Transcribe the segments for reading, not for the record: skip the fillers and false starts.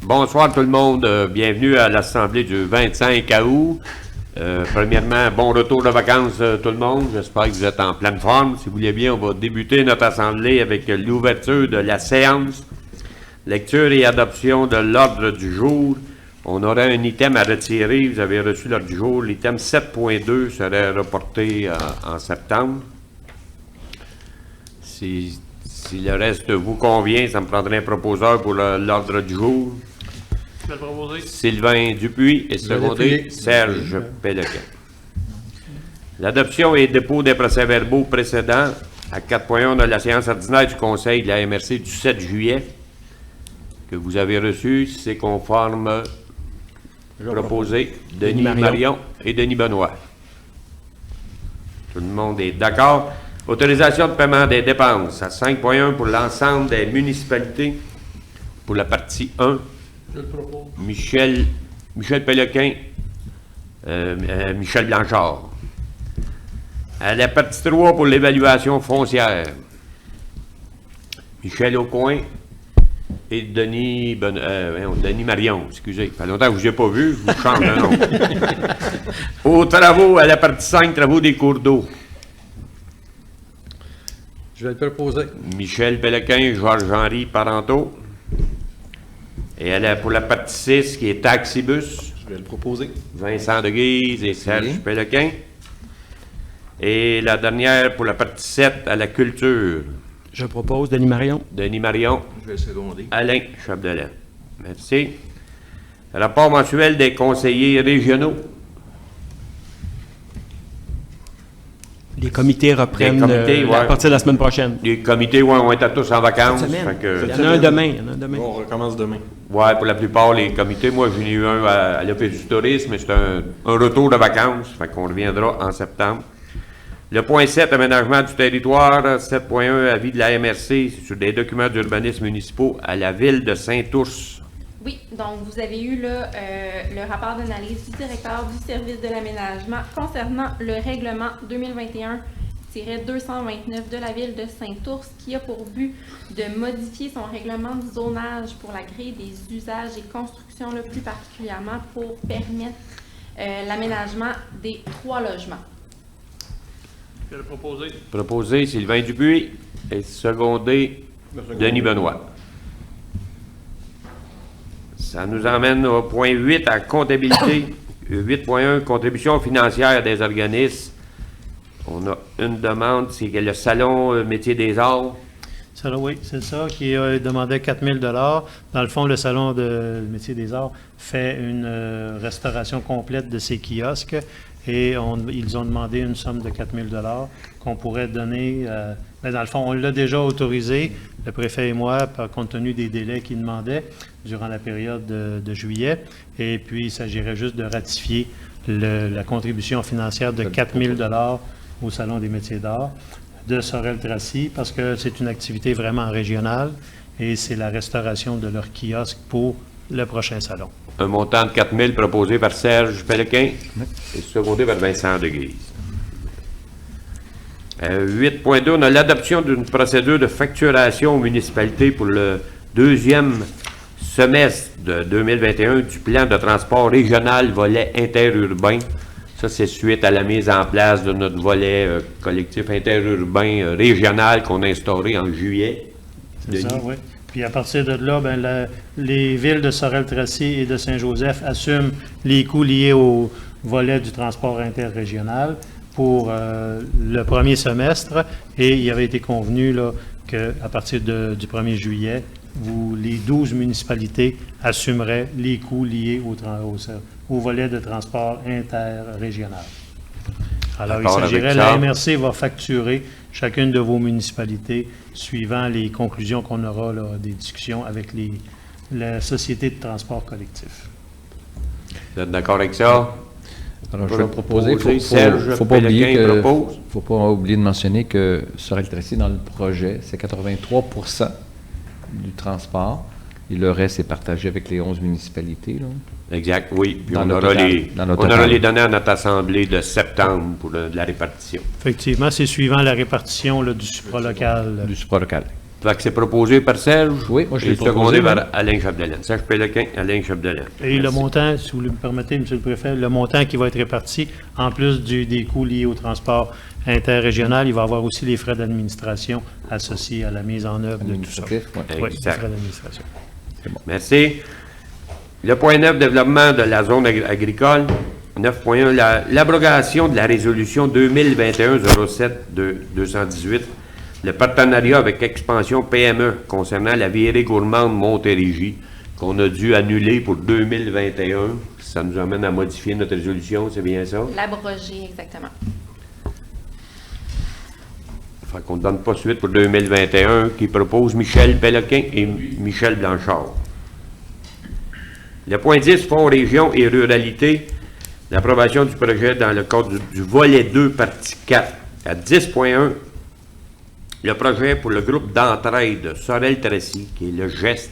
Bonsoir tout le monde. Bienvenue à l'Assemblée du 25 août. Premièrement, bon retour de vacances tout le monde. J'espère que vous êtes en pleine forme. Si vous voulez bien, on va débuter notre Assemblée avec l'ouverture de la séance. Lecture et adoption de l'ordre du jour. On aura un item à retirer. Vous avez reçu l'ordre du jour. L'item 7.2 serait reporté en septembre. Si le reste vous convient, ça me prendrait un proposeur pour l'ordre du jour. Je vais le proposer. Sylvain Dupuis et secondé Serge Pélequin. L'adoption et dépôt des procès-verbaux précédents à 4.1 de la séance ordinaire du Conseil de la MRC du 7 juillet que vous avez reçu, c'est conforme proposé Denis Marion et Denis Benoît. Tout le monde est d'accord. Autorisation de paiement des dépenses à 5.1 pour l'ensemble des municipalités. Pour la partie 1, Je le propose. Michel Pélequin, Michel Blanchard. À la partie 3 pour l'évaluation foncière, Michel Aucoin et Denis Marion, excusez. Ça fait longtemps que je ne vous ai pas vu, je vous change le nom. Aux travaux, à la partie 5, travaux des cours d'eau. Je vais le proposer. Michel Pélequin, Georges-Henri Parenteau. Et pour la partie 6, qui est Taxibus, Je vais le proposer. Vincent de Guise et Serge Pélequin. Et la dernière pour la partie 7, à la culture, Je propose Denis Marion. Denis Marion, Je vais le seconder. Alain Chapdelaine. Merci. Rapport mensuel des conseillers régionaux. Les comités reprennent comités, à ouais. partir de la semaine prochaine. Les comités, ouais, on est tous en vacances. Cette semaine. Fait que- Il y en a un demain. Il y en a un demain. On recommence demain. ouais, pour la plupart, les comités, moi, j'en ai eu un à l'Office du tourisme, mais c'est un retour de vacances, fait qu'on reviendra en septembre. Le point 7, aménagement du territoire, 7.1, avis de la MRC sur des documents d'urbanisme municipaux à la ville de Saint-Ours. Oui, donc vous avez eu là, le rapport d'analyse du directeur du service de l'aménagement concernant le règlement 2021-229 de la ville de Saint-Ours qui a pour but de modifier son règlement de zonage pour la grille des usages et constructions, là, plus particulièrement pour permettre l'aménagement des 3 logements. Je vais le proposer. Proposé Sylvain Dupuis et secondé Denis Benoît. Ça nous emmène au point 8 à comptabilité. 8.1, contribution financière des organismes. On a une demande, c'est que le salon métier des arts. Ça, là, oui, c'est ça, qui demandait 4 000 Dans le fond, le Salon de métier des arts fait une restauration complète de ses kiosques et ils ont demandé une somme de 4 000 qu'on pourrait donner. Mais dans le fond, on l'a déjà autorisé, le préfet et moi, compte tenu des délais qu'ils demandaient durant la période de juillet. Et puis, il s'agirait juste de ratifier la contribution financière de 4 000 au Salon des métiers d'art de Sorel-Tracy, parce que c'est une activité vraiment régionale et c'est la restauration de leur kiosque pour le prochain salon. Un montant de 4 000 proposé par Serge Pélequin et secondé par Vincent de Guise. 8.2, on a l'adoption d'une procédure de facturation aux municipalités pour le deuxième semestre de 2021 du plan de transport régional volet interurbain. Ça, c'est suite à la mise en place de notre volet collectif interurbain régional qu'on a instauré en juillet. C'est ça, oui. Puis à partir de là, les villes de Sorel-Tracy et de Saint-Joseph assument les coûts liés au volet du transport interrégional pour le premier semestre. Et il avait été convenu qu'à partir du 1er juillet, les 12 municipalités assumeraient les coûts liés au volet de transport interrégional. Alors, il s'agirait, la MRC va facturer chacune de vos municipalités suivant les conclusions qu'on aura des discussions avec la Société de transport collectif. Vous êtes d'accord avec ça? Alors, je vais proposer, il Serge faut pas oublier Pélequin que, propose. faut pas oublier de mentionner que Sorel-Tracy, dans le projet, c'est 83% du transport. Et le reste est partagé avec les 11 municipalités. Là. Exact, oui. Puis Dans on le aura total, les dans le on aura total. les données à notre assemblée de septembre pour la répartition. Effectivement, c'est suivant la répartition du supralocal. Du supralocal. Fait que c'est proposé par Serge. Oui, moi, je l'ai et secondé proposé, par même. Alain Chapdelaine. Serge Péloquin, Alain Chapdelaine. Et le Merci. montant, si vous me permettez, M. le Préfet, le montant qui va être réparti, en plus des coûts liés au transport interrégional, il va y avoir aussi les frais d'administration associés à la mise en œuvre de tout ça. Administratif, ouais. Oui, les Exact. frais d'administration. Merci. Le point 9, développement de la zone agricole. 9.1, l'abrogation de la résolution 2021-07-218, le partenariat avec Expansion PME concernant la virée gourmande Montérégie, qu'on a dû annuler pour 2021. Ça nous amène à modifier notre résolution, c'est bien ça? L'abroger, exactement. Fait qu'on ne donne pas suite pour 2021, qui propose Michel Péloquin et Michel Blanchard. Le point 10, Fonds région et ruralité, l'approbation du projet dans le cadre du volet 2, partie 4. À 10.1, le projet pour le groupe d'entraide Sorel-Tracy, qui est le geste,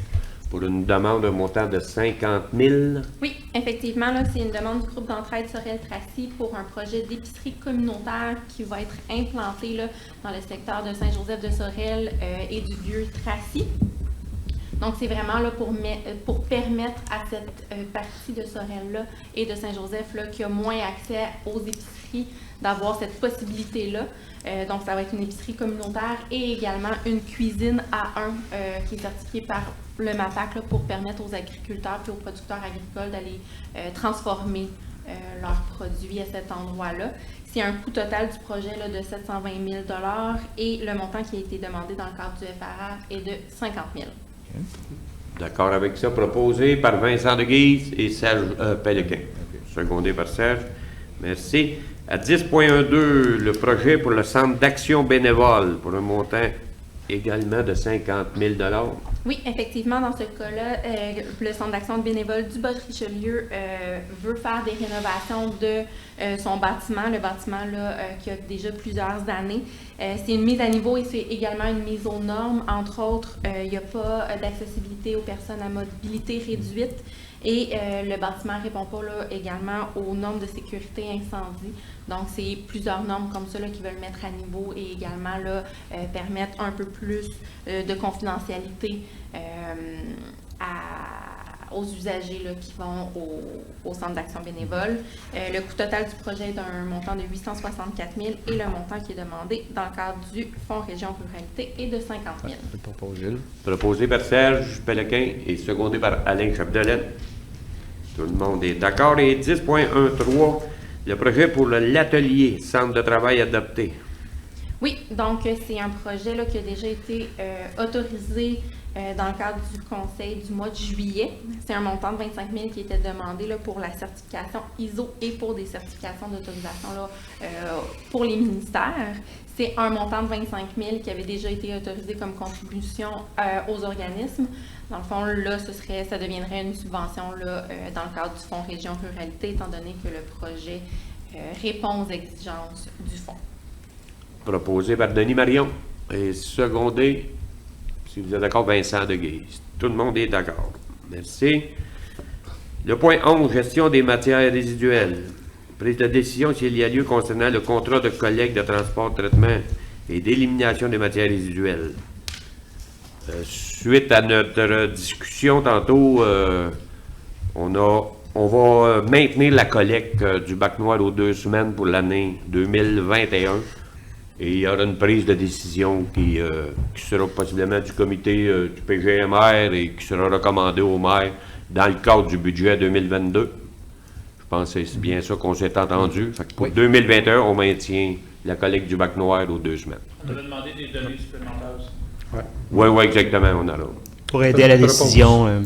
pour une demande d'un montant de 50 000. Oui, effectivement, là, c'est une demande du groupe d'entraide Sorel-Tracy pour un projet d'épicerie communautaire qui va être implanté là, dans le secteur de Saint-Joseph-de-Sorel et du Vieux-Tracy. Donc, c'est vraiment là, pour permettre à cette partie de Sorel-là et de Saint-Joseph là, qui a moins accès aux épiceries d'avoir cette possibilité-là. Donc, ça va être une épicerie communautaire et également une cuisine A1 qui est certifiée par le MAPAC là, pour permettre aux agriculteurs et aux producteurs agricoles d'aller transformer leurs produits à cet endroit-là. C'est un coût total du projet là, de 720 000 $ et le montant qui a été demandé dans le cadre du FRR est de 50 000 $. D'accord avec ça, proposé par Vincent de Guise et Serge Péloquin. Secondé par Serge. Merci. À 10.12, le projet pour le centre d'action bénévole pour un montant également de 50 000 $. Oui, effectivement, dans ce cas-là, le Centre d'action bénévole du Bas-Richelieu veut faire des rénovations de son bâtiment, le bâtiment là, qui a déjà plusieurs années. C'est une mise à niveau et c'est également une mise aux normes. Entre autres, il n'y a pas d'accessibilité aux personnes à mobilité réduite et le bâtiment ne répond pas là, également aux normes de sécurité incendie. Donc, c'est plusieurs normes comme ça là, qui veulent mettre à niveau et également là, permettre un peu plus de confidentialité aux usagers là, qui vont au centre d'action bénévole. Le coût total du projet est d'un montant de 864 000 et le montant qui est demandé dans le cadre du Fonds Région Ruralité est de 50 000. Je propose Gilles. Proposé par Serge Péloquin et secondé par Alain Chapdelaine. Tout le monde est d'accord. Et 10.13, le projet pour l'atelier Centre de travail adapté. Oui, donc c'est un projet là, qui a déjà été autorisé dans le cadre du conseil du mois de juillet. C'est un montant de 25 000 qui était demandé là, pour la certification ISO et pour des certifications d'autorisation là, pour les ministères. C'est un montant de 25 000 qui avait déjà été autorisé comme contribution aux organismes. Dans le fond, là, ça deviendrait une subvention là, dans le cadre du Fonds Région Ruralité, étant donné que le projet répond aux exigences du fonds. Proposé par Denis Marion et secondé, si vous êtes d'accord, Vincent de Guise. Tout le monde est d'accord. Merci. Le point 11, gestion des matières résiduelles. Prise de décision s'il y a lieu concernant le contrat de collecte, de transport, traitement et d'élimination des matières résiduelles. Suite à notre discussion tantôt, on va maintenir la collecte du bac noir aux 2 semaines pour l'année 2021. Et il y aura une prise de décision qui sera possiblement du comité du PGMR et qui sera recommandée au maire dans le cadre du budget 2022. Je pense que c'est bien ça qu'on s'est entendu. Fait que pour 2021, on maintient la collecte du bac noir aux 2 semaines. On avait demandé des données supplémentaires aussi. Oui, exactement, on a là. Pour aider à la décision.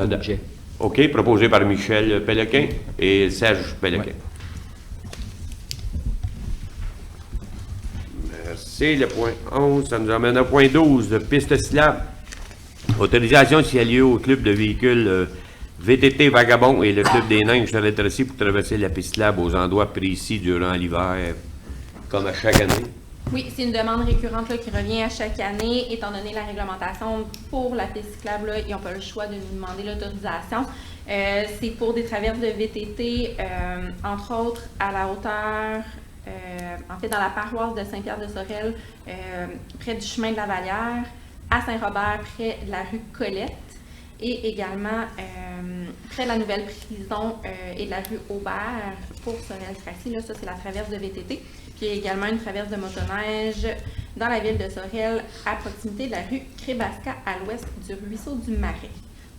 Budget. OK, proposé par Michel Péloquin et Serge Péloquin. Ouais. Merci. Le point 11, ça nous amène au point 12, de piste cyclable. Autorisation s'il y a lieu au club de véhicules VTT Vagabond et le club des Neiges Sorel-Tracy pour traverser la piste cyclable aux endroits précis durant l'hiver, comme à chaque année. Oui, c'est une demande récurrente là, qui revient à chaque année. Étant donné la réglementation pour la piste cyclable, là, ils n'ont pas le choix de nous demander l'autorisation. C'est pour des traverses de VTT, entre autres à la hauteur en fait dans la paroisse de Saint-Pierre-de-Sorel, près du chemin de la Vallière, à Saint-Robert, près de la rue Colette, et également près de la nouvelle prison et de la rue Aubert pour Sorel-Tracy. Là, ça, c'est la traverse de VTT. Puis il y a également une traverse de motoneige dans la ville de Sorel, à proximité de la rue Crébasca, à l'ouest du ruisseau du Marais.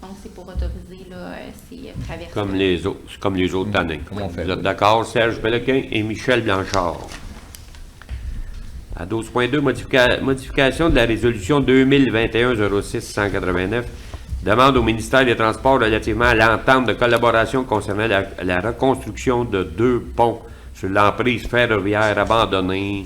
Donc, c'est pour autoriser là, ces traverses. Comme les autres années. Comme on fait, Vous êtes oui. d'accord, Serge Péloquin et Michel Blanchard. À 12.2, modification de la résolution 2021-06-189, demande au ministère des Transports relativement à l'entente de collaboration concernant la reconstruction de 2 ponts sur l'emprise ferroviaire abandonnée.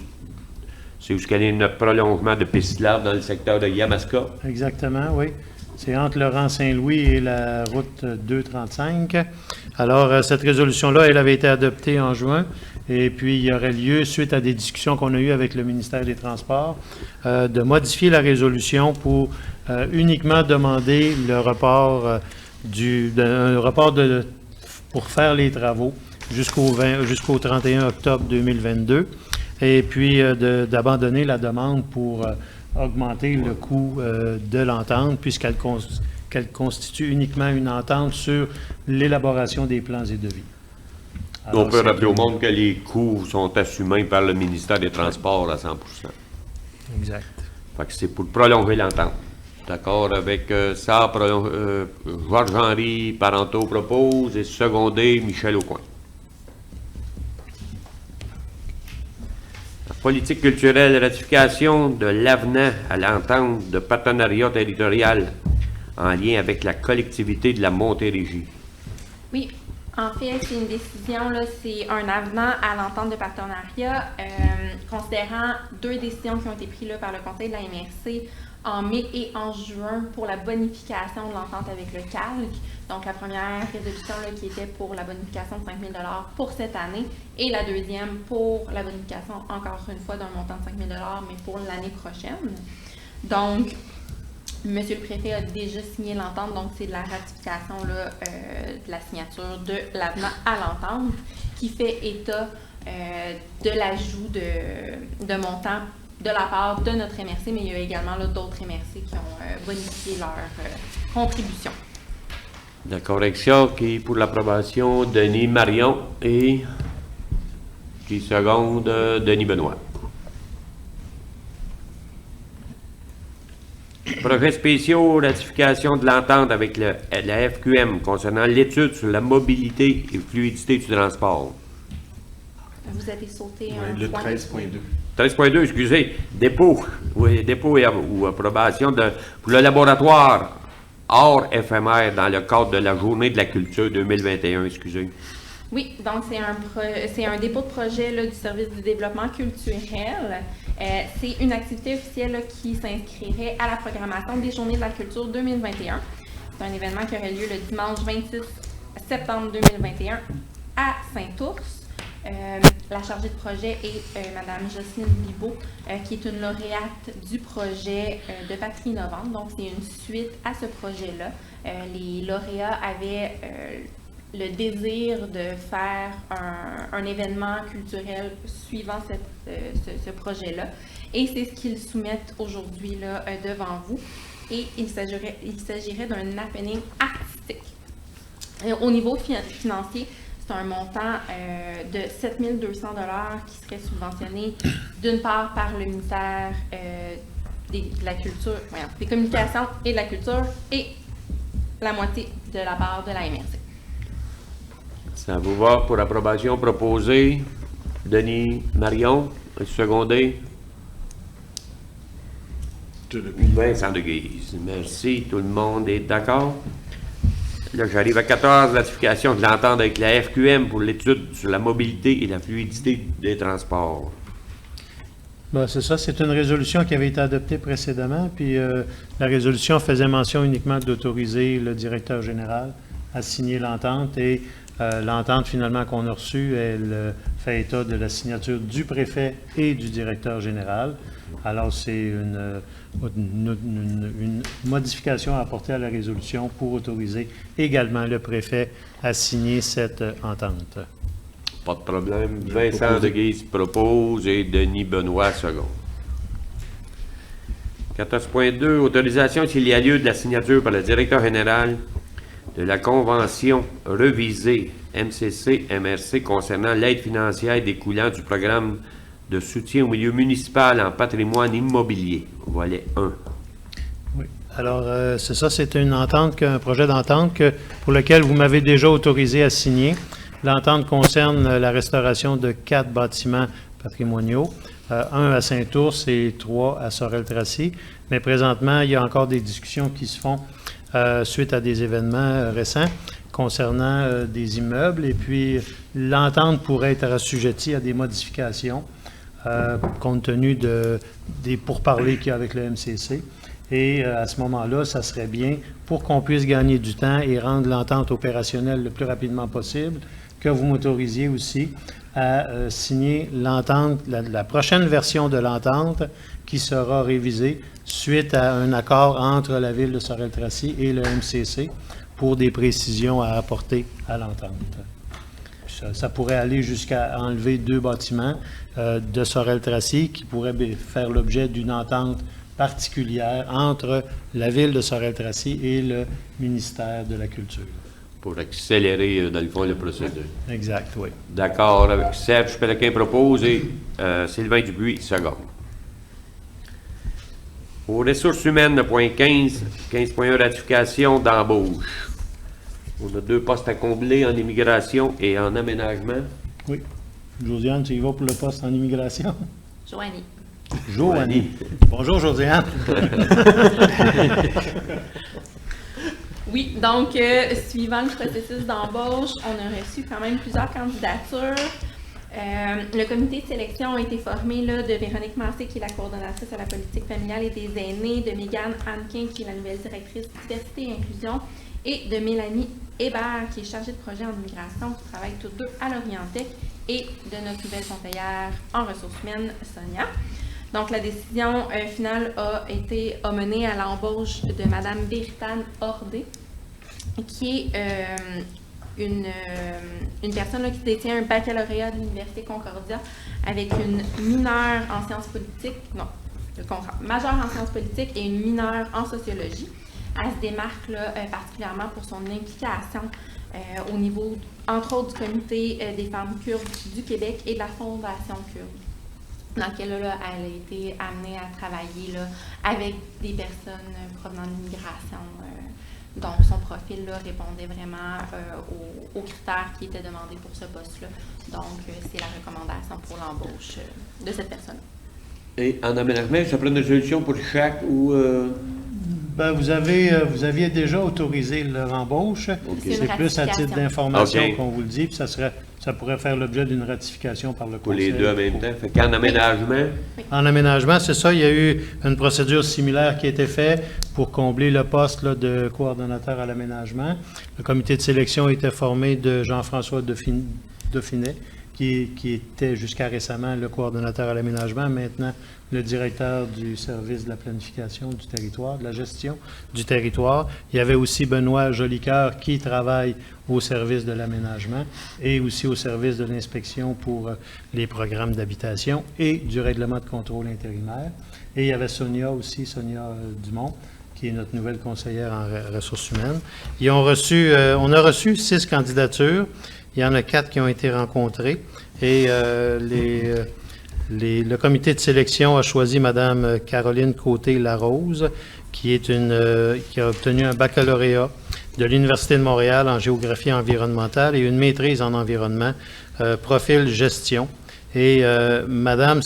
C'est où ce qu'elle est notre prolongement de piste lave dans le secteur de Yamaska. Exactement, oui. C'est entre Laurent-Saint-Louis et la route 235. Alors, cette résolution-là, elle avait été adoptée en juin. Et puis, il y aurait lieu, suite à des discussions qu'on a eues avec le ministère des Transports, de modifier la résolution pour uniquement demander le report pour faire les travaux jusqu'au 31 octobre 2022. Et puis, d'abandonner la demande pour augmenter le coût de l'entente, puisqu'elle constitue uniquement une entente sur l'élaboration des plans et devis. On peut rappeler au monde que les coûts sont assumés par le ministère des Transports à 100%. Exact. Fait que c'est pour prolonger l'entente. D'accord avec ça, Georges-Henri Parenteau propose et secondé Michel Aucoin. La politique culturelle, ratification de l'avenant à l'entente de partenariat territorial en lien avec la collectivité de la Montérégie. Oui, en fait, c'est une décision, là, c'est un avenant à l'entente de partenariat, considérant 2 décisions qui ont été prises là, par le Conseil de la MRC en mai et en juin pour la bonification de l'entente avec le CALC. Donc, la première résolution là, qui était pour la bonification de 5 000 $ pour cette année et la deuxième pour la bonification, encore une fois, d'un montant de 5 000 $, mais pour l'année prochaine. Donc, Monsieur le préfet a déjà signé l'entente, donc c'est de la ratification là, de la signature de l'avenant à l'entente qui fait état de l'ajout de montants de la part de notre MRC, mais il y a également d'autres MRC qui ont bonifié leur contribution. La correction qui est pour l'approbation Denis Marion et qui seconde Denis Benoît. Projets spéciaux, ratification de l'entente avec la FQM concernant l'étude sur la mobilité et fluidité du transport. Vous avez sauté Ouais, un le point. 13.2. 13.2, excusez, dépôt ou approbation pour le laboratoire hors éphémère dans le cadre de la Journée de la culture 2021, excusez. Oui, donc c'est un dépôt de projet là, du service du développement culturel. C'est une activité officielle là, qui s'inscrirait à la programmation des Journées de la culture 2021. C'est un événement qui aurait lieu le dimanche 26 septembre 2021 à Saint-Ours. La chargée de projet est Mme Jocelyne Bibeau, qui est une lauréate du projet de Patrie innovante. Donc, c'est une suite à ce projet-là. Les lauréats avaient le désir de faire un événement culturel suivant ce projet-là. Et c'est ce qu'ils soumettent aujourd'hui là, devant vous. Et il s'agirait d'un happening artistique. Au niveau financier, c'est un montant de 7 200 $ qui serait subventionné d'une part par le ministère de la Culture, des Communications et de la Culture et la moitié de la part de la MRC. Ça vous va pour approbation proposée? Denis Marion, secondé? Vincent de Guise. Merci, tout le monde est d'accord? Là, j'arrive à 14, ratification de l'entente avec la FQM pour l'étude sur la mobilité et la fluidité des transports. Ben, c'est ça, c'est une résolution qui avait été adoptée précédemment, puis la résolution faisait mention uniquement d'autoriser le directeur général à signer l'entente et l'entente finalement qu'on a reçue, elle fait état de la signature du préfet et du directeur général. Alors c'est une modification à apporter à la résolution pour autoriser également le préfet à signer cette entente. Pas de problème. Vincent Deguise propose et Denis Benoît second. 14.2, autorisation s'il y a lieu de la signature par le directeur général de la convention revisée MCC-MRC concernant l'aide financière découlant du programme de soutien au milieu municipal en patrimoine immobilier. Volet 1. Oui. Alors, c'est ça, c'est une entente, un projet d'entente pour lequel vous m'avez déjà autorisé à signer. L'entente concerne la restauration de 4 bâtiments patrimoniaux, 1 à Saint-Ours et 3 à Sorel-Tracy. Mais présentement, il y a encore des discussions qui se font suite à des événements récents concernant des immeubles. Et puis, l'entente pourrait être assujettie à des modifications compte tenu des pourparlers qu'il y a avec le MCC. Et à ce moment-là, ça serait bien, pour qu'on puisse gagner du temps et rendre l'entente opérationnelle le plus rapidement possible, que vous m'autorisiez aussi à signer l'entente, la prochaine version de l'entente qui sera révisée suite à un accord entre la Ville de Sorel-Tracy et le MCC pour des précisions à apporter à l'entente. Ça pourrait aller jusqu'à enlever 2 bâtiments de Sorel-Tracy qui pourraient faire l'objet d'une entente particulière entre la Ville de Sorel-Tracy et le ministère de la Culture. Pour accélérer, dans le fond, le procédure. Exact, oui. D'accord avec Serge Péloquin propose et Sylvain Dubuis second. Aux ressources humaines, le point 15, 15.1 ratification d'embauche. On a 2 postes à combler en immigration et en aménagement. Oui. Josiane, tu y vas pour le poste en immigration? Joanie. Joanie. Bonjour, Josiane. Oui, donc, suivant le processus d'embauche, on a reçu quand même plusieurs candidatures. Le comité de sélection a été formé là, de Véronique Massé, qui est la coordonnatrice à la politique familiale et des aînés, de Mégane Hannequin, qui est la nouvelle directrice diversité et inclusion, et de Mélanie Hébert, qui est chargée de projet en immigration, qui travaille toutes deux à l'Orientec, et de notre nouvelle conseillère en ressources humaines, Sonia. Donc, la décision finale a mené à l'embauche de Mme Véritane Ordé, qui est une personne là, qui détient un baccalauréat de l'Université Concordia avec une mineure en sciences politiques, non, le contraire, majeure en sciences politiques et une mineure en sociologie. Elle se démarque là, particulièrement pour son implication au niveau, entre autres, du Comité des femmes kurdes du Québec et de la Fondation kurde, dans laquelle là, elle a été amenée à travailler là, avec des personnes provenant de l'immigration. Donc, son profil là, répondait vraiment aux critères qui étaient demandés pour ce poste-là. Donc, c'est la recommandation pour l'embauche de cette personne. Et en aménagement, ça prend une solution pour chaque ou... Ben, vous aviez déjà autorisé leur embauche. Okay. C'est plus à titre d'information Okay. qu'on vous le dit, puis ça pourrait faire l'objet d'une ratification par le Pour Conseil. les deux en même temps. Fait qu'en aménagement, En aménagement, c'est ça. Il y a eu une procédure similaire qui a été faite pour combler le poste là, de coordonnateur à l'aménagement. Le comité de sélection était formé de Jean-François Dauphinet, qui était jusqu'à récemment le coordonnateur à l'aménagement, maintenant le directeur du service de la planification du territoire, de la gestion du territoire. Il y avait aussi Benoît Jolicoeur qui travaille au service de l'aménagement et aussi au service de l'inspection pour les programmes d'habitation et du règlement de contrôle intérimaire. Et il y avait Sonia aussi, Sonia Dumont, qui est notre nouvelle conseillère en ressources humaines. On a reçu 6 candidatures. Il y en a 4 qui ont été rencontrées et le comité de sélection a choisi Mme Caroline Côté-Larose, qui a obtenu un baccalauréat de l'Université de Montréal en géographie environnementale et une maîtrise en environnement, profil gestion. Et Mme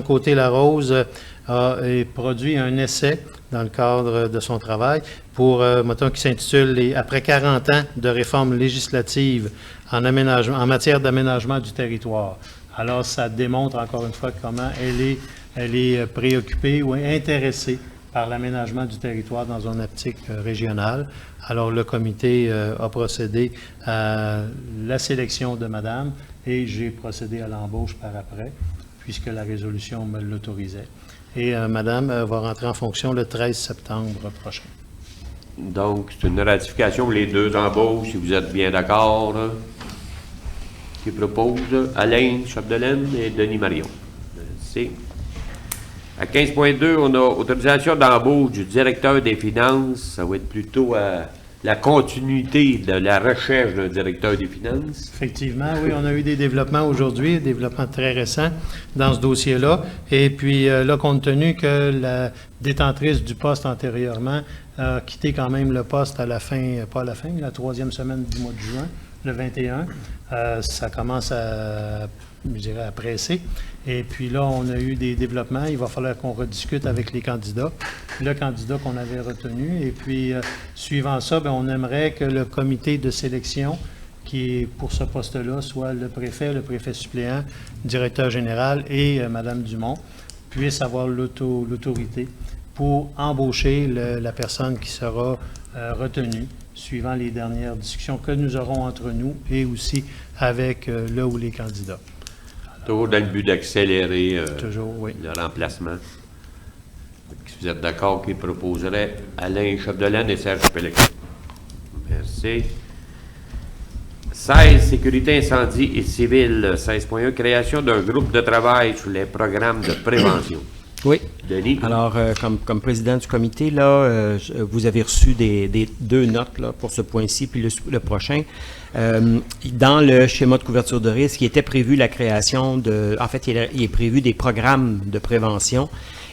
Côté-Larose a produit un essai dans le cadre de son travail qui s'intitule « Après 40 ans de réformes législatives en matière d'aménagement du territoire ». Alors, ça démontre encore une fois comment elle est préoccupée ou intéressée par l'aménagement du territoire dans une optique régionale. Alors, le comité a procédé à la sélection de madame et j'ai procédé à l'embauche par après, puisque la résolution me l'autorisait. Et madame va rentrer en fonction le 13 septembre prochain. donc, c'est une ratification pour les 2 embauches, si vous êtes bien d'accord. Là. qui propose Alain Chapdelaine et Denis Marion. Merci. À 15.2, on a autorisation d'embauche du directeur des finances. Ça va être plutôt la continuité de la recherche d'un directeur des finances. Effectivement, oui, on a eu des développements aujourd'hui, des développements très récents dans ce dossier-là. Et puis là, compte tenu que la détentrice du poste antérieurement a quitté quand même le poste à la fin, pas à la fin, la 3e semaine du mois de juin, le 21, ça commence à, je dirais, à presser. Et puis là, on a eu des développements. Il va falloir qu'on rediscute avec les candidats, le candidat qu'on avait retenu. Et puis, suivant ça, bien, on aimerait que le comité de sélection qui est pour ce poste-là soit le préfet suppléant, directeur général et Mme Dumont puissent avoir l'autorité pour embaucher la personne qui sera retenue suivant les dernières discussions que nous aurons entre nous et aussi avec le ou les candidats. Toujours dans le but d'accélérer Toujours, oui. le remplacement. Si vous êtes d'accord, qui proposerait Alain Chapdelaine et Serge Pelletier. Merci. 16, sécurité incendie et civil. 16.1, création d'un groupe de travail sur les programmes de prévention. Oui. Denis? Alors, comme président du comité, là, vous avez reçu des 2 notes là, pour ce point-ci, puis le prochain. Dans le schéma de couverture de risque, il était prévu la création de... En fait, il est prévu des programmes de prévention.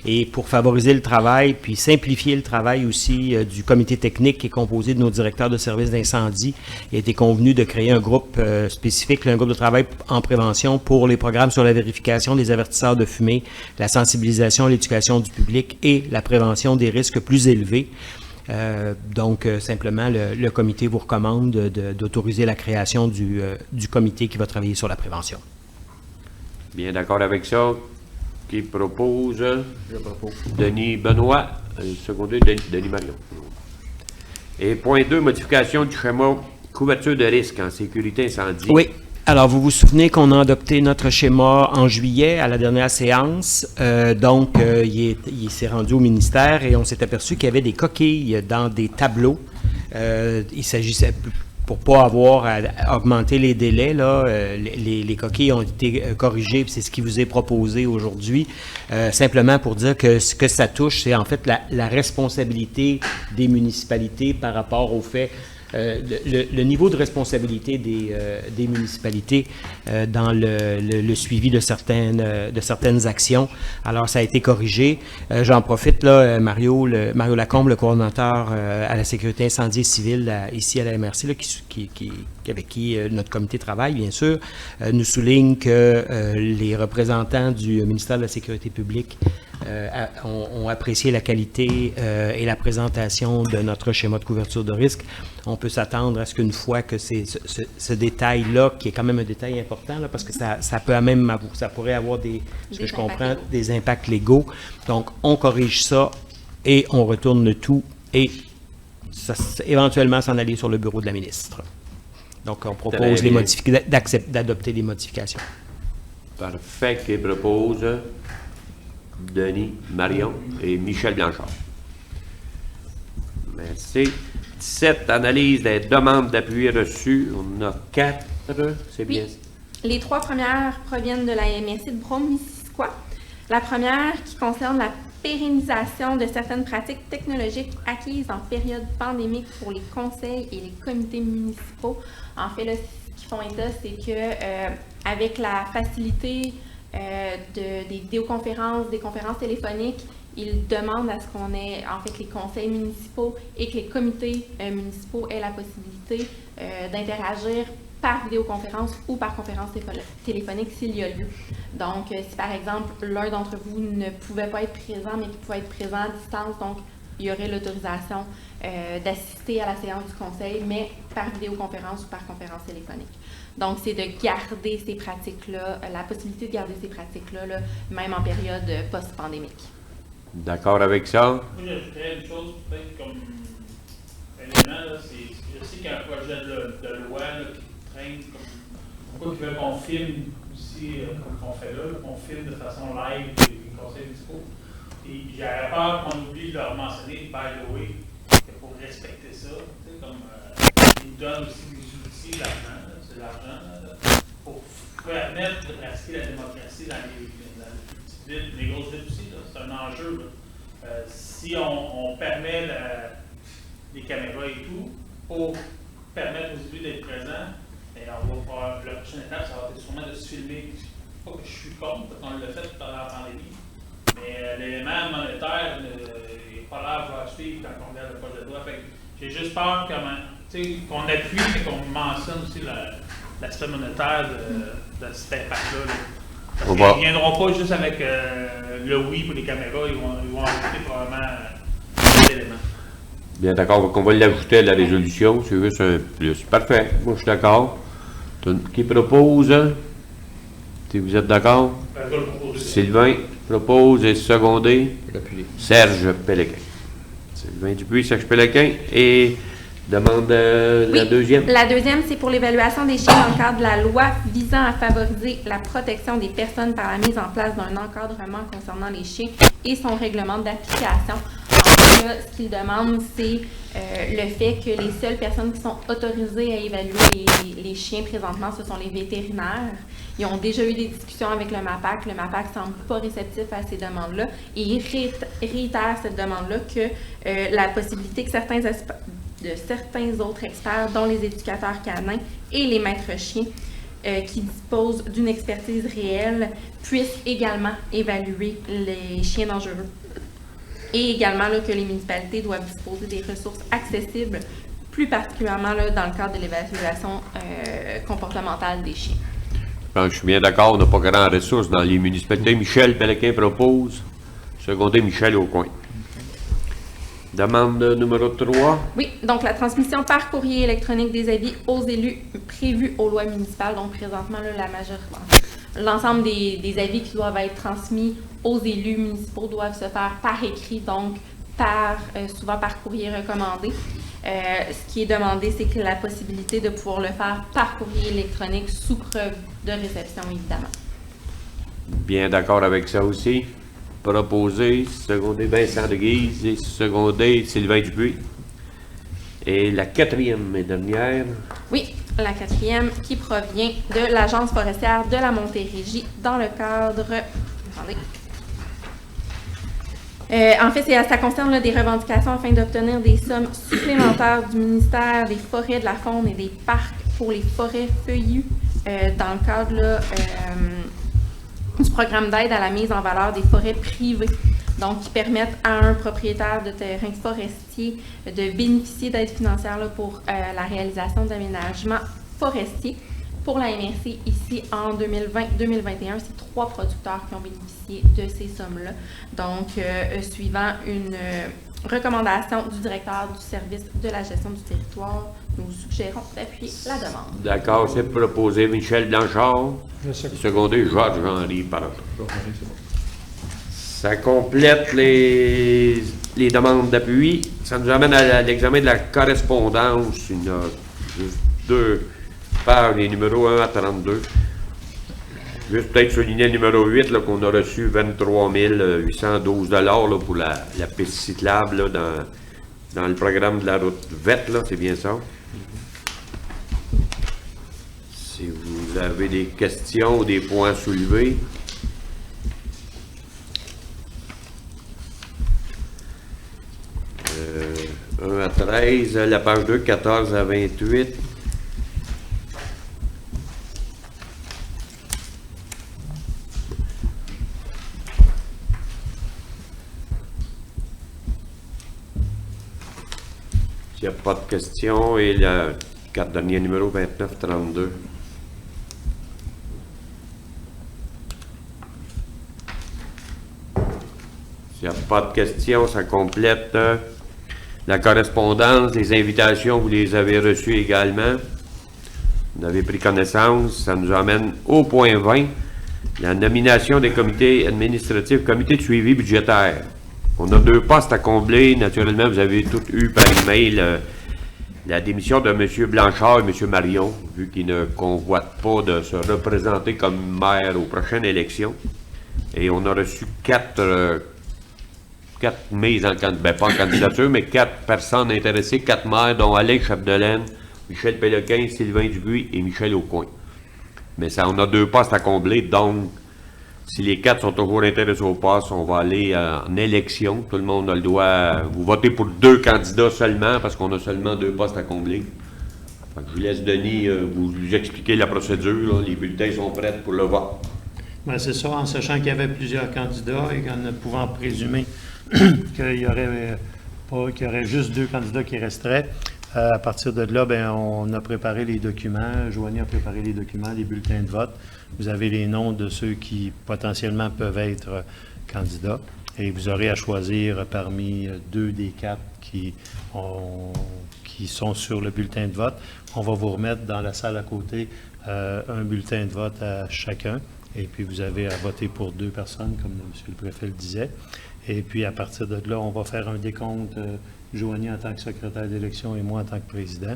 Et pour favoriser le travail, puis simplifier le travail aussi du comité technique qui est composé de nos directeurs de services d'incendie, il a été convenu de créer un groupe spécifique, un groupe de travail en prévention pour les programmes sur la vérification des avertisseurs de fumée, la sensibilisation, l'éducation du public et la prévention des risques plus élevés. Donc, simplement, le comité vous recommande d'autoriser la création du comité qui va travailler sur la prévention. Bien d'accord avec ça. Qui propose? Je propose. Denis Benoît, secondé Denis Marion. Et point 2, modification du schéma couverture de risque en sécurité incendie. Oui. Alors, vous vous souvenez qu'on a adopté notre schéma en juillet à la dernière séance. Il s'est rendu au ministère et on s'est aperçu qu'il y avait des coquilles dans des tableaux. Il s'agissait, pour ne pas avoir à augmenter les délais, là, les coquilles ont été corrigées, puis c'est ce qui vous est proposé aujourd'hui. Simplement pour dire que ce que ça touche, c'est en fait la responsabilité des municipalités par rapport au fait le niveau de responsabilité des municipalités dans le suivi de certaines actions. Alors, ça a été corrigé. J'en profite, là, Mario Lacombe, le coordonnateur à la sécurité incendie civile ici à la MRC, là, avec qui notre comité travaille, bien sûr, nous souligne que les représentants du ministère de la Sécurité publique ont apprécié la qualité et la présentation de notre schéma de couverture de risque. On peut s'attendre à ce qu'une fois que ce détail-là, qui est quand même un détail important, là, parce que ça peut même ça pourrait avoir des impacts légaux. Donc, on corrige ça et on retourne le tout et éventuellement s'en aller sur le bureau de la ministre. Donc, on propose d'adopter les modifications. Parfait. Qui propose Denis Marion et Michel Blanchard. Merci. 17, analyse des demandes d'appui reçues. On a 4. C'est bien. Les 3 premières proviennent de la MRC de Brome-Missisquoi. La première qui concerne la pérennisation de certaines pratiques technologiques acquises en période pandémique pour les conseils et les comités municipaux. En fait, là, ce qu'ils font état, c'est que avec la facilité des vidéoconférences, des conférences téléphoniques, ils demandent à ce qu'on ait en fait les conseils municipaux et que les comités municipaux aient la possibilité d'interagir par vidéoconférence ou par conférence téléphonique s'il y a lieu. Donc, si par exemple l'un d'entre vous ne pouvait pas être présent, mais qui pouvait être présent à distance, donc il y aurait l'autorisation d'assister à la séance du conseil, mais par vidéoconférence ou par conférence téléphonique. Donc, c'est de garder ces pratiques-là, la possibilité de garder ces pratiques-là, là, même en période post-pandémique. D'accord avec ça? Moi, j'ajouterais une chose, peut-être comme élément, là, je sais qu'il y a un projet de loi là, qui traîne, pourquoi ils veulent qu'on filme aussi, comme on fait là, qu'on filme de façon live les conseils municipaux. Et j'aurais peur qu'on oublie de leur mentionner, by the way, que pour respecter ça, comme ils nous donnent aussi des outils, l'argent, c'est l'argent, pour permettre de pratiquer la démocratie dans les petites villes, les grosses villes aussi. C'est un enjeu. Si on permet les caméras et tout, pour permettre aux élus d'être présents, et on va pouvoir, la prochaine étape, ça va être sûrement de se filmer. Pas que je suis contre, parce qu'on l'a fait pendant la pandémie, mais l'élément monétaire n'est pas là à suivre quand on regarde le projet de loi. J'ai juste peur qu'on appuie et qu'on mentionne aussi l'aspect monétaire de cet impact-là. Parce qu'ils ne viendront pas juste avec le oui pour les caméras, ils vont ajouter probablement des éléments. Bien d'accord, donc on va l'ajouter à la résolution, c'est juste un plus. Parfait, moi je suis d'accord. Qui propose? Si vous êtes d'accord? Je vais le proposer. Sylvain propose et secondé. L'appuyer. Serge Péléquin. Sylvain Dupuis, Serge Péléquin. Et demande la Oui, deuxième. La deuxième, c'est pour l'évaluation des chiens dans le cadre de la loi visant à favoriser la protection des personnes par la mise en place d'un encadrement concernant les chiens et son règlement d'application. En fait, là, ce qu'il demande, c'est le fait que les seules personnes qui sont autorisées à évaluer les chiens présentement, ce sont les vétérinaires. Ils ont déjà eu des discussions avec le MAPAC. Le MAPAC semble pas réceptif à ces demandes-là et il réitère cette demande-là que la possibilité que certains autres experts, dont les éducateurs canins et les maîtres chiens, qui disposent d'une expertise réelle, puissent également évaluer les chiens dangereux. Et également là, que les municipalités doivent disposer des ressources accessibles, plus particulièrement là, dans le cadre de l'évaluation comportementale des chiens. Je suis bien d'accord, on n'a pas grand ressources dans les municipalités. Michel Péléquin propose. Secondé, Michel Aucoin. Demande numéro 3. Oui, donc la transmission par courrier électronique des avis aux élus prévus aux lois municipales. Donc présentement, là, l'ensemble des avis qui doivent être transmis aux élus municipaux doivent se faire par écrit, donc souvent par courrier recommandé. Ce qui est demandé, c'est que la possibilité de pouvoir le faire par courrier électronique sous preuve de réception, évidemment. Bien d'accord avec ça aussi. Proposé, secondé Vincent de Guise et secondé Sylvain Dupuis. Et la quatrième et dernière. Oui, la quatrième qui provient de l'Agence forestière de la Montérégie dans le cadre... Attendez. En fait, ça concerne là, des revendications afin d'obtenir des sommes supplémentaires du ministère des Forêts, de la Faune et des Parcs pour les forêts feuillues dans le cadre là, du programme d'aide à la mise en valeur des forêts privées. Donc, qui permettent à un propriétaire de terrain forestier de bénéficier d'aide financière là, pour la réalisation d'aménagements forestiers. Pour la MRC, ici, en 2020-2021, c'est 3 producteurs qui ont bénéficié de ces sommes-là. Donc, suivant une recommandation du directeur du service de la gestion du territoire, nous suggérons d'appuyer la demande. D'accord, c'est proposé Michel Blanchard. Secondé Georges-Henri Parotte. Ça complète les demandes d'appui. Ça nous amène à l'examen de la correspondance. Il y a juste 2 pages, les numéros 1 à 32. Juste peut-être souligner le numéro 8, là, qu'on a reçu 23 812 $ là, pour la piste cyclable là, dans le programme de la route verte, là, c'est bien ça? Si vous avez des questions ou des points à soulever. « 1 à 13, la page 2, 14 à 28. S'il n'y a pas de questions, et le 4 dernier numéro, 29-32. S'il n'y a pas de questions, ça complète la correspondance, les invitations, vous les avez reçues également. Vous en avez pris connaissance. Ça nous amène au point 20, la nomination des comités administratifs, comité de suivi budgétaire. On a 2 postes à combler. Naturellement, vous avez tous eu par email la démission de M. Blanchard et M. Marion, vu qu'ils ne convoitent pas de se représenter comme maire aux prochaines élections. Et on a reçu 4 mises en candidature, mais 4 personnes intéressées, 4 maires, dont Alain Chapdelaine, Michel Péléquin, Sylvain Dupuis et Michel Aucoin. Mais ça, on a 2 postes à combler, donc si les 4 sont toujours intéressés au poste, on va aller en élection. Tout le monde a le droit. Vous votez pour 2 candidats seulement parce qu'on a seulement 2 postes à combler. Fait que je vous laisse, Denis, vous expliquer la procédure. Là. Les bulletins sont prêts pour le vote. Ben, c'est ça, en sachant qu'il y avait plusieurs candidats et en ne pouvant présumer qu'il y aurait juste 2 candidats qui resteraient. À partir de là, ben, on a préparé les documents. Joanie a préparé les documents, les bulletins de vote. Vous avez les noms de ceux qui potentiellement peuvent être candidats. Et vous aurez à choisir parmi 2 des 4 qui sont sur le bulletin de vote. On va vous remettre dans la salle à côté un bulletin de vote à chacun. Et puis, vous avez à voter pour 2 personnes, comme M. le préfet le disait. Et puis, à partir de là, on va faire un décompte, Joanie en tant que secrétaire d'élection et moi en tant que président,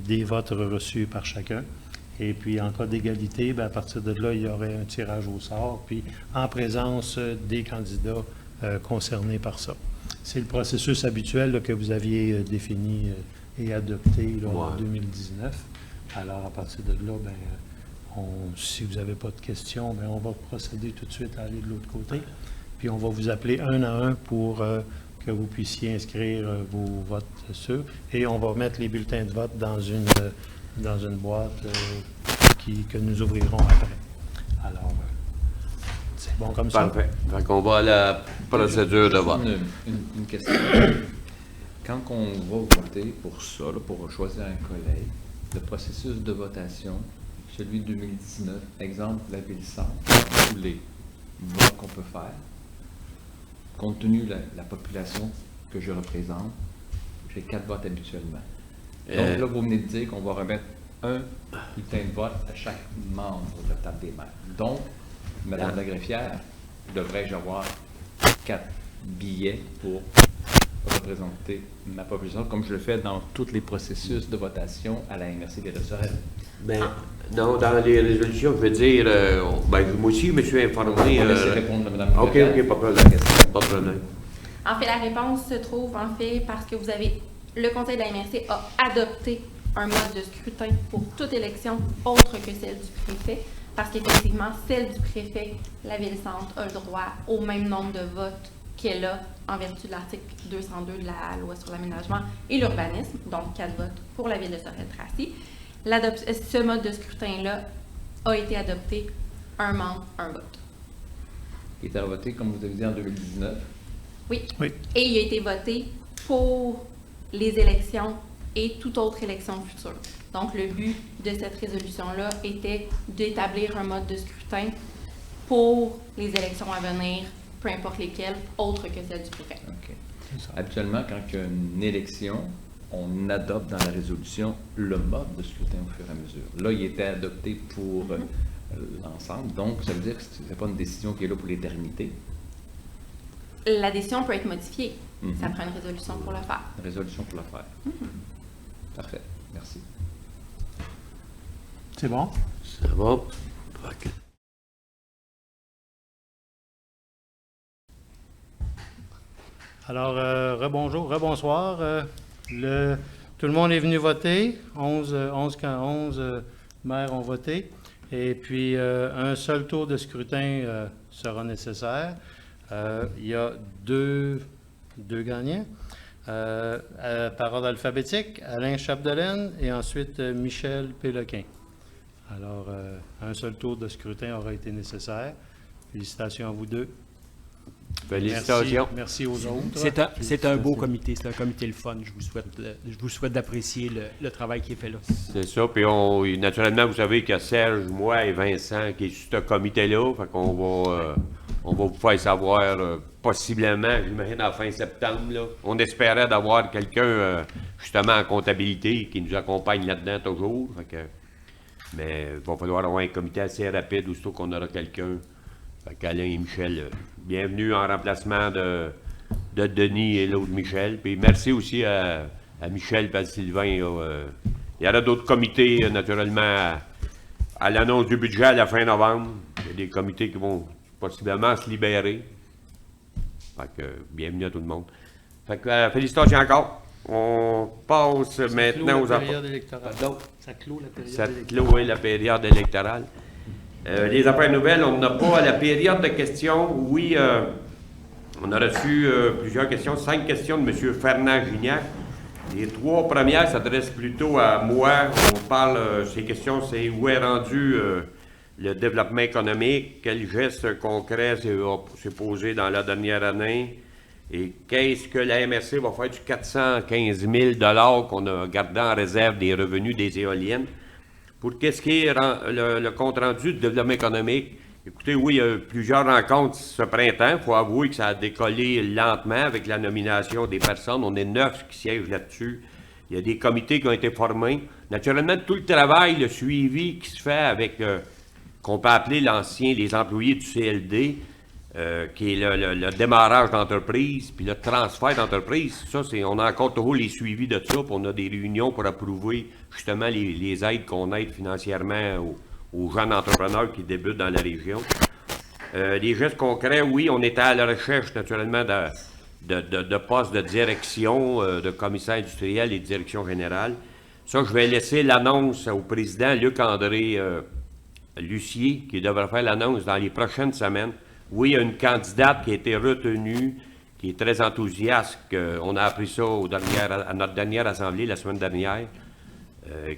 des votes reçus par chacun. Et puis, en cas d'égalité, bien, à partir de là, il y aurait un tirage au sort, puis en présence des candidats concernés par ça. C'est le processus habituel là, que vous aviez défini et adopté là, en 2019. Alors, à partir de là, bien, si vous n'avez pas de questions, bien, on va procéder tout de suite à aller de l'autre côté. Puis, on va vous appeler un à un pour que vous puissiez inscrire vos votes sûrs. Et on va mettre les bulletins de vote dans une boîte que nous ouvrirons après. Alors, c'est bon comme ça? Parfait. Fait qu'on va à la procédure de vote. Une question. Quand on va voter pour ça, là, pour choisir un collègue, le processus de votation, celui de 2019, exemple, la Ville-Centre, tous les votes qu'on peut faire, compte tenu de la population que je représente, j'ai 4 votes habituellement. Donc là, vous venez de dire qu'on va remettre un bulletin de vote à chaque membre de la table des maires. Donc, Mme la greffière, devrais-je avoir 4 billets pour représenter ma population, comme je le fais dans tous les processus de votation à la MRC des Ressorelles? Ben, non, dans les résolutions, je veux dire, moi aussi, je me suis informé. On laisse répondre à Mme la OK, greffière. pas de problème. Pas de problème. En fait, la réponse se trouve, en fait, parce que le Conseil de la MRC a adopté un mode de scrutin pour toute élection autre que celle du préfet, parce qu'effectivement, celle du préfet, la Ville-Centre, a le droit au même nombre de votes qu'elle a en vertu de l'article 202 de la Loi sur l'aménagement et l'urbanisme, donc 4 votes pour la Ville de Sorel-Tracy. Ce mode de scrutin-là a été adopté, un membre, un vote. Il était voté, comme vous avez dit, en 2019. Oui. Oui. Et il a été voté pour les élections et toute autre élection future. Donc, le but de cette résolution-là était d'établir un mode de scrutin pour les élections à venir, peu importe lesquelles, autres que celle du préfet. OK. Habituellement, quand il y a une élection, on adopte dans la résolution le mode de scrutin au fur et à mesure. Là, il était adopté pour l'ensemble, donc ça veut dire que ce n'est pas une décision qui est là pour l'éternité. La décision peut être modifiée. Mhm. Ça prend une résolution pour le faire. Une résolution pour le faire. Parfait. Merci. C'est bon? Ça va? OK. Alors, rebonjour, rebonsoir. Tout le monde est venu voter. 11 maires ont voté. Et puis, un seul tour de scrutin sera nécessaire. Il y a deux gagnants. Par ordre alphabétique, Alain Chapdelaine et ensuite Michel Péloquin. Alors, un seul tour de scrutin aura été nécessaire. Félicitations à vous deux. Félicitations. Merci aux autres. C'est un beau comité, c'est un comité le fun. Je vous souhaite d'apprécier le travail qui est fait là. C'est ça. Puis, naturellement, vous savez qu'il y a Serge, moi et Vincent qui est sur ce comité-là. Fait qu'on va vous faire savoir possiblement, j'imagine, à la fin septembre. Là. On espérait d'avoir quelqu'un, justement, en comptabilité qui nous accompagne là-dedans toujours. Fait que, mais il va falloir avoir un comité assez rapide, aussitôt qu'on aura quelqu'un. Fait qu'Alain et Michel, bienvenue en remplacement de Denis et l'autre Michel. Puis merci aussi à Michel et à Sylvain. Il y aura d'autres comités, naturellement, à l'annonce du budget à la fin novembre. Il y a des comités qui vont possiblement se libérer. Fait que bienvenue à tout le monde. Fait que félicitations encore. On passe maintenant aux la affaires. période électorale. Pardon? Ça clôt la période Ça électorale. clôt la période électorale. Les affaires nouvelles, on n'a pas la période de questions. Oui, on a reçu plusieurs questions, 5 questions de M. Fernand Gignac. Les 3 premières s'adressent plutôt à moi. On parle, ces questions, c'est où est rendu le développement économique, quels gestes concrets s'est posé dans la dernière année, et qu'est-ce que la MRC va faire du 415 000 qu'on a gardé en réserve des revenus des éoliennes. Pour qu'est-ce qui est le compte-rendu du développement économique, écoutez, oui, il y a eu plusieurs rencontres ce printemps. Il faut avouer que ça a décollé lentement avec la nomination des personnes. On est 9 qui siègent là-dessus. Il y a des comités qui ont été formés. Naturellement, tout le travail, le suivi qui se fait avec, qu'on peut appeler les employés du CLD, qui est le démarrage d'entreprise, puis le transfert d'entreprise. Ça, on a encore toujours les suivis de ça, puis on a des réunions pour approuver justement les aides qu'on aide financièrement aux jeunes entrepreneurs qui débutent dans la région. Les gestes concrets, oui, on était à la recherche naturellement de postes de direction, de commissaire industriel et de direction générale. Ça, je vais laisser l'annonce au président Luc-André Lucier, qui devrait faire l'annonce dans les prochaines semaines. Oui, il y a une candidate qui a été retenue, qui est très enthousiaste. On a appris ça à notre dernière assemblée la semaine dernière,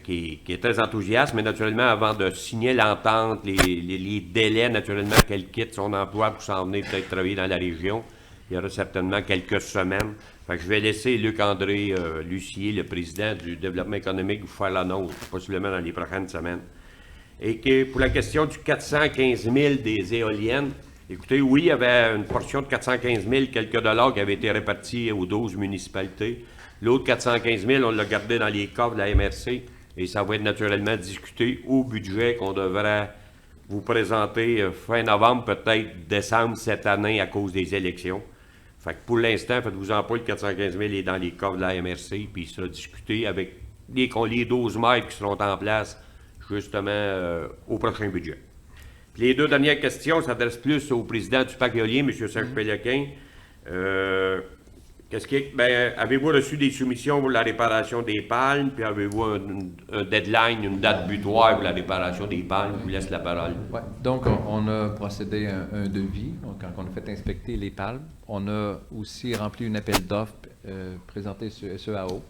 qui est très enthousiaste, mais naturellement, avant de signer l'entente, les délais, naturellement, qu'elle quitte son emploi pour s'en venir peut-être travailler dans la région, il y aura certainement quelques semaines. Fait que je vais laisser Luc-André Lucier, le président du développement économique, vous faire l'annonce, possiblement dans les prochaines semaines. Et que pour la question du 415 000 des éoliennes, écoutez, oui, il y avait une portion de 415 000, quelques dollars qui avaient été répartis aux 12 municipalités. L'autre 415 000, on l'a gardé dans les coffres de la MRC et ça va être naturellement discuté au budget qu'on devrait vous présenter fin novembre, peut-être décembre cette année à cause des élections. Fait que pour l'instant, faites-vous-en pas, le 415 000 est dans les coffres de la MRC, puis il sera discuté avec les 12 maires qui seront en place justement au prochain budget. Puis les 2 dernières questions s'adressent plus au président du parc éolien, M. Serge Péloquin. Avez-vous reçu des soumissions pour la réparation des palmes, puis avez-vous un deadline, une date butoir pour la réparation des palmes? Je vous laisse la parole. Ouais. Donc, on a procédé à un devis, donc, quand on a fait inspecter les palmes. On a aussi rempli un appel d'offres présenté sur SEAO.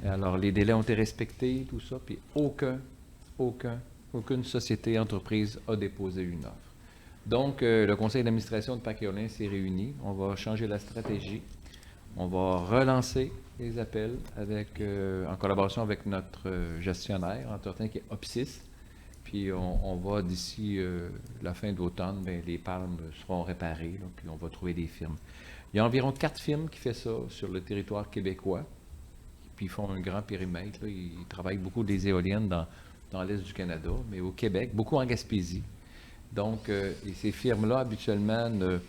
Alors, les délais ont été respectés, tout ça, puis aucune société, entreprise a déposé une offre. Donc, le conseil d'administration de Parc éolien s'est réuni. On va changer la stratégie. On va relancer les appels en collaboration avec notre gestionnaire, entretien qui est OPSIS. Puis, on va, d'ici la fin de l'automne, les palmes seront réparées, là, puis on va trouver des firmes. Il y a environ 4 firmes qui font ça sur le territoire québécois. Puis, ils font un grand périmètre. Là. Ils travaillent beaucoup des éoliennes dans l'Est du Canada, mais au Québec, beaucoup en Gaspésie. Donc, ces firmes-là, habituellement, ne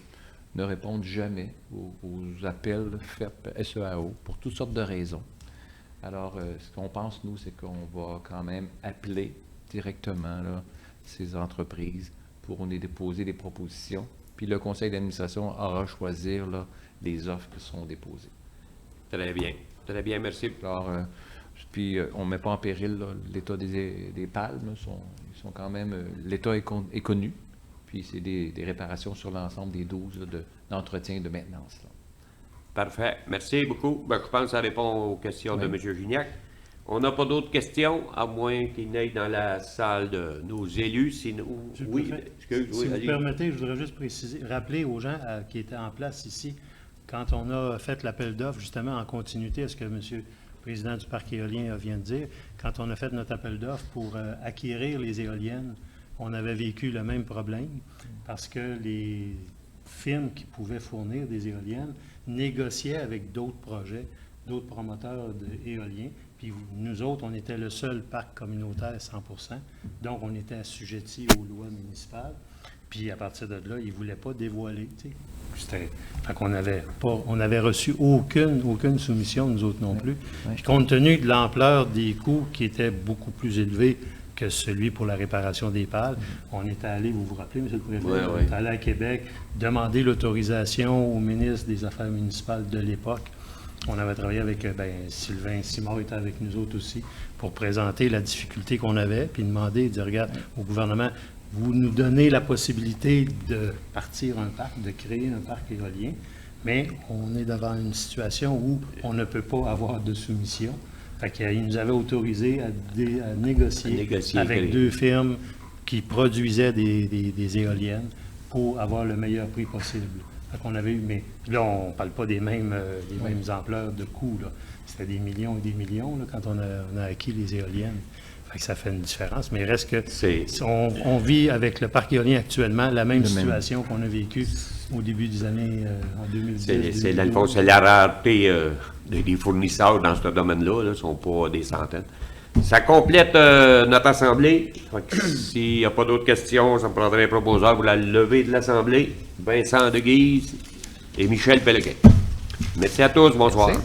répondent jamais aux appels faits SEAO pour toutes sortes de raisons. Alors, ce qu'on pense, nous, c'est qu'on va quand même appeler directement là, ces entreprises pour nous déposer des propositions. Puis le conseil d'administration aura choisi là, les offres qui sont déposées. Très bien. Très bien, merci. Alors, puis on ne met pas en péril là, l'état des palmes. Ils sont quand même... l'état est connu. Puis c'est des réparations sur l'ensemble des 12 là, d'entretien et de maintenance. Là. Parfait. Merci beaucoup. Je pense que ça répond aux questions de M. Gignac. On n'a pas d'autres questions, à moins qu'il n'aille dans la salle de nos élus. Sinon, oui, si vous permettez, je voudrais juste rappeler aux gens qui étaient en place ici, quand on a fait l'appel d'offres, justement en continuité à ce que M. le président du parc éolien vient de dire, quand on a fait notre appel d'offres pour acquérir les éoliennes, on avait vécu le même problème parce que les firmes qui pouvaient fournir des éoliennes négociaient avec d'autres projets, d'autres promoteurs d'éoliens. Puis nous autres, on était le seul parc communautaire 100%, donc on était assujettis aux lois municipales. Puis à partir de là, ils ne voulaient pas dévoiler. Fait qu'on on avait reçu aucune soumission, nous autres non plus. Puis compte tenu de l'ampleur des coûts qui étaient beaucoup plus élevés que celui pour la réparation des pales, on était allé, vous vous rappelez, M. le Président, on est allé à Québec demander l'autorisation au ministre des Affaires municipales de l'époque On avait travaillé avec Sylvain Simard était avec nous autres aussi pour présenter la difficulté qu'on avait, puis demander, dire, regarde, au gouvernement, vous nous donnez la possibilité de partir un parc, de créer un parc éolien, mais on est devant une situation où on ne peut pas avoir de soumission. Fait qu'il nous avait autorisé à négocier avec 2 firmes qui produisaient des éoliennes pour avoir le meilleur prix possible. Fait qu'on avait eu, mais là, on ne parle pas des mêmes ampleurs de coûts, là. C'était des millions et des millions là, quand on a acquis les éoliennes. Fait que ça fait une différence, mais il reste que on vit avec le parc éolien actuellement la même situation qu'on a vécue au début des années en 2010. Dans le fond, c'est la rareté des fournisseurs dans ce domaine-là, ne sont pas des centaines. Ça complète notre assemblée. S'il n'y a pas d'autres questions, ça me prendrait un proposeur pour la levée de l'assemblée. Vincent Deguise et Michel Pellequin. Merci à tous, bonsoir. Merci.